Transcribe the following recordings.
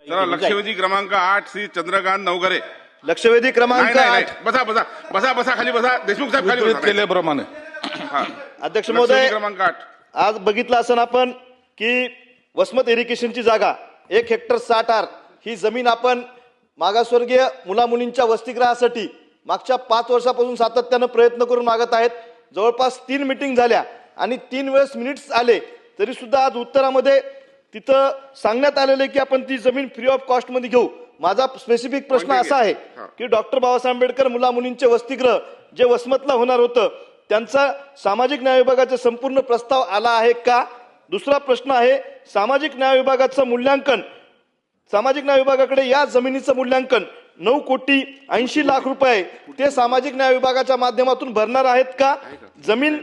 चला लक्षवेधी क्रमांक 8 श्री चंद्रकांत नवघरे. लक्षवेधी क्रमांक नाही, नाही, 8 बसा बसा बसा बसा खाली बसा. देशमुख साहेब खाली वितरित बसा. केल्याप्रमाणे हा. अध्यक्ष लक्षवेधी महोदय, क्रमांक 8. आज बघितलं असं आपण की वसमत इरिगेशनची जागा 1 हेक्टर 60 आर ही जमीन आपण मागासवर्गीय मुलामुलींच्या वसतिगृहासाठी मागच्या 5 वर्षापासून सातत्यानं प्रयत्न करून मागत आहेत. जवळपास 3 मीटिंग झाल्या आणि 3 वेळेस मिनिट्स आले, तरी सुद्धा आज उत्तरामध्ये तिथं सांगण्यात आलेलं आहे की आपण ती जमीन फ्री ऑफ कॉस्ट मध्ये घेऊ. माझा स्पेसिफिक प्रश्न असा आहे की डॉक्टर बाबासाहेब आंबेडकर मुलामुलींचे वसतिगृह जे वसमतला होणार होतं त्यांचा सामाजिक न्याय विभागाचा संपूर्ण प्रस्ताव आला आहे का? दुसरा प्रश्न आहे, सामाजिक न्याय विभागाचं मूल्यांकन, सामाजिक न्याय विभागाकडे या जमिनीचं मूल्यांकन 9,80,00,000 रुपये ते सामाजिक न्याय विभागाच्या माध्यमातून भरणार आहेत का? जमीन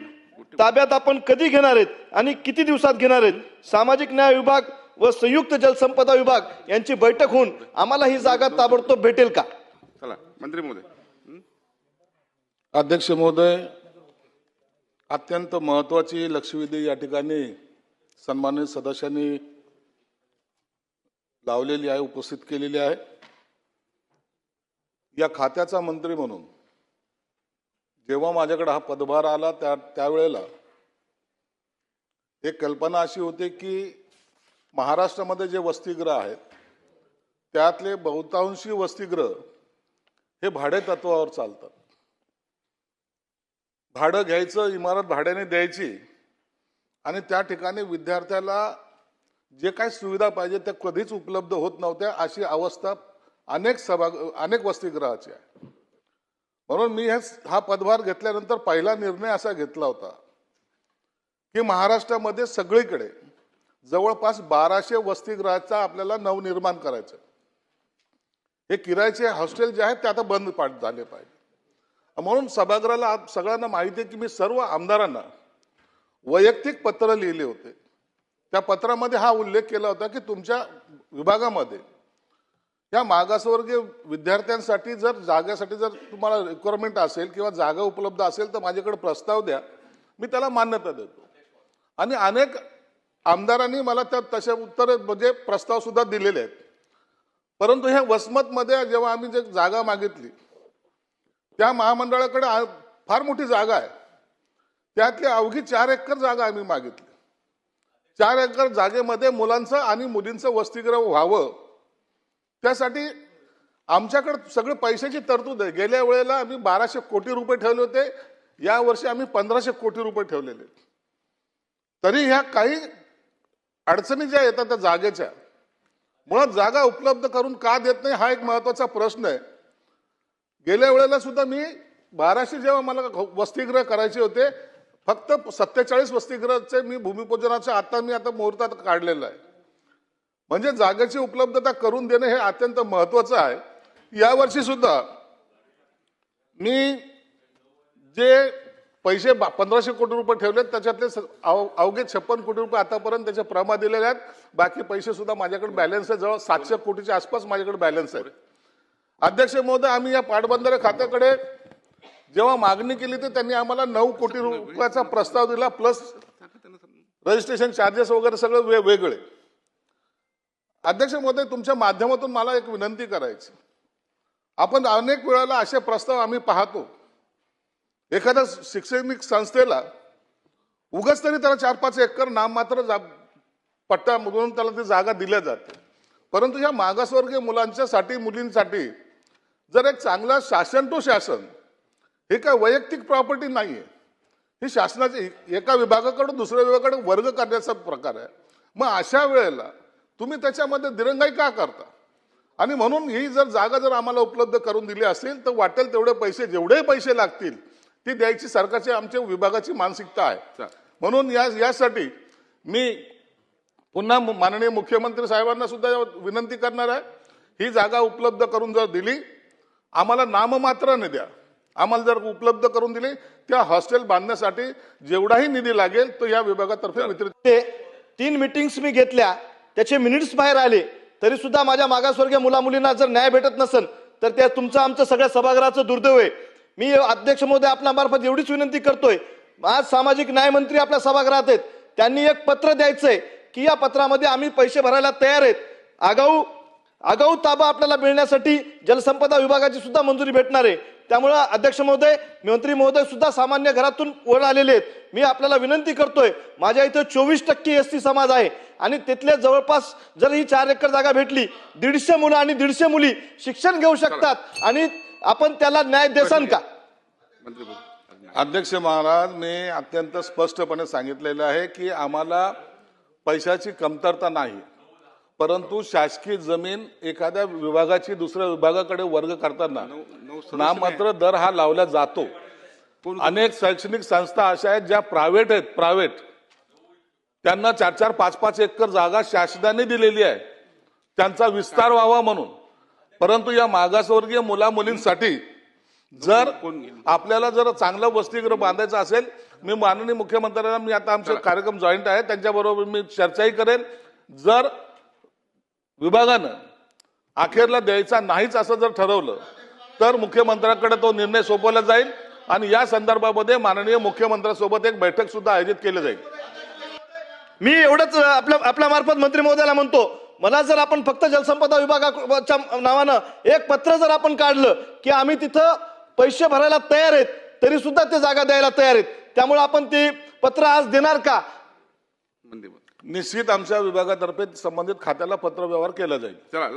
ताब्यात आपण कधी घेणार आहेत आणि किती दिवसात घेणार आहेत? सामाजिक न्याय विभाग व संयुक्त जलसंपदा विभाग यांची बैठक होऊन आम्हाला ही जागा ताबडतोब भेटेल का? चला मंत्री महोदय. अध्यक्ष महोदय, अत्यंत महत्वाची लक्षवेधी या ठिकाणी सन्मानित सदस्यांनी लावलेली आहे, उपस्थित केलेली आहे. या खात्याचा मंत्री म्हणून जेव्हा माझ्याकडे हा पदभार आला त्यावेळेला एक कल्पना अशी होती की महाराष्ट्रामध्ये जे वसतिगृह आहेत त्यातले बहुतांशी वसतिगृह हे भाडे तत्वावर चालतात. भाडं घ्यायचं, इमारत भाड्याने द्यायची आणि त्या ठिकाणी विद्यार्थ्याला जे काही सुविधा पाहिजे त्या कधीच उपलब्ध होत नव्हत्या, अशी अवस्था अनेक वसतिगृहाची आहे. म्हणून मी हा पदभार घेतल्यानंतर पहिला निर्णय असा घेतला होता की महाराष्ट्रामध्ये सगळीकडे जवळपास 1200 वसतिगृहाचा आपल्याला नवनिर्माण करायचं. हे किरायाचे हॉस्टेल जे आहेत ते आता बंद झाले पाहिजे. म्हणून सभागृहाला सगळ्यांना माहिती आहे की मी सर्व आमदारांना वैयक्तिक पत्र लिहिले होते. त्या पत्रामध्ये हा उल्लेख केला होता की तुमच्या विभागामध्ये या मागासवर्गीय विद्यार्थ्यांसाठी जर जागेसाठी जर तुम्हाला रिक्वायरमेंट असेल किंवा जागा उपलब्ध असेल तर माझ्याकडे प्रस्ताव द्या, मी त्याला मान्यता देतो. आणि अनेक आमदारांनी मला त्या तशा उत्तर म्हणजे प्रस्ताव सुद्धा दिलेले आहेत. परंतु ह्या वसमतमध्ये जेव्हा आम्ही जे जागा मागितली त्या महामंडळाकडे फार मोठी जागा आहे, त्यातली अवघी 4 एकर जागा आम्ही मागितली. 4 एकर जागेमध्ये मुलांचं आणि मुलींचं वसतिगृह व्हावं त्यासाठी आमच्याकडे सगळे पैशाची तरतूद आहे. गेल्या वेळेला आम्ही 1200 कोटी रुपये ठेवले होते, या वर्षी आम्ही 1500 कोटी रुपये ठेवलेले. तरी ह्या काही अडचणी ज्या येतात त्या जागेच्या मुळात जागा उपलब्ध करून का देत नाही हा एक महत्वाचा प्रश्न आहे. गेल्या वेळेला सुद्धा मी 1200 जेव्हा मला वसतिगृह करायचे होते, फक्त 47 वसतिगृहाचे मी भूमिपूजनाच्या आता मुहूर्तात काढलेलं आहे. म्हणजे जागेची उपलब्धता करून देणं हे अत्यंत महत्वाचं आहे. यावर्षी सुद्धा मी जे पैसे 1500 कोटी रुपये ठेवलेत त्याच्यातले अवघे 56 कोटी रुपये आतापर्यंत त्याचे प्रमा दिलेले आहेत. बाकी पैसे सुद्धा माझ्याकडे बॅलन्स आहे, जवळ 700 कोटीच्या आसपास माझ्याकडे बॅलन्स आहे. अध्यक्ष महोदय, आम्ही या पाटबंधारे खात्याकडे जेव्हा मागणी केली तर त्यांनी आम्हाला 9 कोटी रुपयाचा प्रस्ताव दिला, प्लस रजिस्ट्रेशन चार्जेस वगैरे सगळं वेगळे. अध्यक्ष महोदय, तुमच्या माध्यमातून मला एक विनंती करायची. आपण अनेक वेळेला असे प्रस्ताव आम्ही पाहतो, एखाद्या शैक्षणिक संस्थेला उगाच तरी त्याला 4-5 एकर नाममात्र पट्टा म्हणून त्याला ती जागा दिल्या जाते. परंतु या मागासवर्गीय मुलांच्यासाठी मुलींसाठी जर एक चांगला शासन टू शासन, हे काय वैयक्तिक प्रॉपर्टी नाहीये, ही शासनाची एका विभागाकडून दुसऱ्या विभागाकडे वर्ग करण्याचा प्रकार आहे. मग अशा वेळेला तुम्ही त्याच्यामध्ये दिरंगाई का करता? आणि म्हणून ही जर जागा जर आम्हाला उपलब्ध करून दिली असेल तर वाटेल तेवढे पैसे, जेवढे पैसे लागतील ती द्यायची सरकारची आमच्या विभागाची मानसिकता आहे. म्हणून यासाठी मी पुन्हा माननीय मुख्यमंत्री साहेबांना सुद्धा विनंती करणार आहे, ही जागा उपलब्ध करून जर दिली, आम्हाला नाममात्राने द्या. आम्हाला जर उपलब्ध करून दिली त्या हॉस्टेल बांधण्यासाठी जेवढाही निधी लागेल तो या विभागातर्फे वितरित. 3 मीटिंग्स मी घेतल्या, त्याचे मिनिट्स बाहेर आले, तरी सुद्धा माझ्या मागासवर्गीय मुलामुलींना जर न्याय भेटत नसेल तर त्या तुमचं आमचं सगळ्या सभागृहाचं दुर्दैव आहे. मी अध्यक्ष महोदय आपल्या मार्फत एवढीच विनंती करतोय, आज सामाजिक न्याय मंत्री आपल्या सभागृहात आहेत, त्यांनी एक पत्र द्यायचंय की या पत्रामध्ये आम्ही पैसे भरायला तयार आहेत. आगाऊ आगाऊ ताबा आपल्याला मिळण्यासाठी जलसंपदा विभागाची सुद्धा मंजुरी भेटणार आहे. त्यामुळं अध्यक्ष महोदय, मंत्री महोदय सुद्धा सामान्य घरातून वर आलेले आहेत. मी आपल्याला विनंती करतोय, माझ्या इथं 24% एसटी समाज आहे आणि तिथले जवळपास जर ही 4 एकर जागा भेटली, 150 मुलं आणि 150 मुली शिक्षण घेऊ शकतात आणि आपण त्याला न्याय देसान का? मंत्री महोदय. अध्यक्ष महाराज, मी अत्यंत स्पष्टपणे सांगितलेलं आहे की आम्हाला पैशाची कमतरता नाही, परंतु शासकीय जमीन एखाद्या विभागाची दुसऱ्या विभागाकडे वर्ग करताना नाममात्र दर हा लावला जातो. अनेक शैक्षणिक संस्था अशा आहेत ज्या प्रायव्हेट त्यांना 4-4, 5-5 एकर जागा शासनाने दिलेली आहे त्यांचा विस्तार व्हावा म्हणून. परंतु या मागासवर्गीय मुला मुलींसाठी जर आपल्याला जर चांगलं वसतिगृह बांधायचं असेल, मी माननीय मुख्यमंत्र्यांना, मी आता आमचे कार्यक्रम जॉईंट आहे त्यांच्याबरोबर मी चर्चाही करेन. जर विभागानं अखेरला द्यायचा नाहीच असं जर ठरवलं तर मुख्यमंत्र्यांकडे तो निर्णय सोपवला जाईल आणि या संदर्भामध्ये माननीय मुख्यमंत्र्यांसोबत एक बैठक सुद्धा आयोजित केली जाईल. मी एवढंच आपल्या मार्फत मंत्री महोदयाला म्हणतो, मला जर आपण फक्त जलसंपदा विभागाच्या नावानं एक पत्र जर आपण काढलं की आम्ही तिथं पैसे भरायला तयार आहेत, तरी सुद्धा ते जागा द्यायला तयार आहेत, त्यामुळे आपण ते पत्र आज देणार का? मंत्री महोदय. निश्चित आमच्या विभागातर्फे संबंधित खात्याला पत्रव्यवहार केला जाईल. चला